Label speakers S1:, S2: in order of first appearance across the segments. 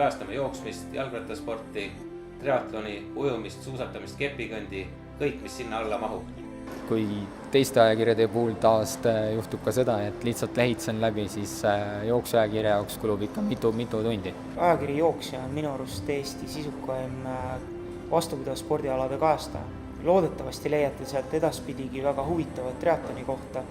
S1: kajastame jooksmist, jalgrattasporti, triatloni, ujumist, suusatamist, kepikõndi, kõik, mis sinna alla mahub.
S2: Kui teiste ajakirjade puhul taas juhtub ka seda, et lihtsalt lehitsen läbi, siis jooksuajakirja jaoks kulub ikka mitu tundi.
S3: Ajakiri Jooksja on minu arust Eesti sisukaim vastupidav spordialade kajastaja. Loodetavasti leiate sealt edaspidigi väga huvitavat triatloni kohta.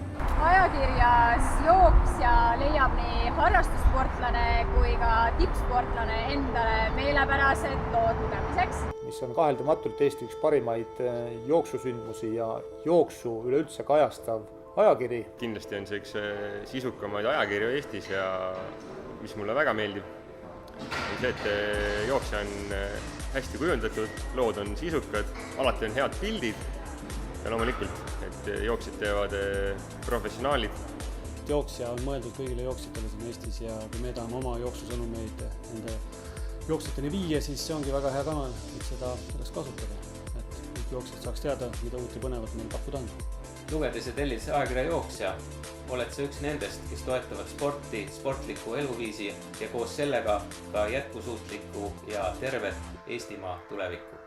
S4: Ajakirjas Jooksja leiab nii harrastussportlane kui ka tippsportlane endale meelepärased lood lugemiseks.
S5: Mis on kaheldamatult Eesti üks parimaid jooksusündmusi ja jooksu üleüldse kajastav ajakiri.
S6: Kindlasti on see üks sisukamaid ajakirju Eestis ja mis mulle väga meeldib, on see, et Jooksja on hästi kujundatud, lood on sisukad, alati on head pildid ja loomulikult, et jooksjad teevad professionaalid.
S7: Jooksja on mõeldud kõigile jooksjatele siin Eestis ja kui me tahame oma jooksusõnumeid nende jooksjateni viia, siis see ongi väga hea kanal, et seda tuleks kasutada, et kõik jooksjad saaks teada, mida uut ja põnevat meil pakkuda on.
S1: Lugedes ja tellides ajakirja Jooksja, oled sa üks nendest, kes toetavad sporti, sportlikku eluviisi ja koos sellega ka jätkusuutlikku ja tervet Eestimaa tulevikku.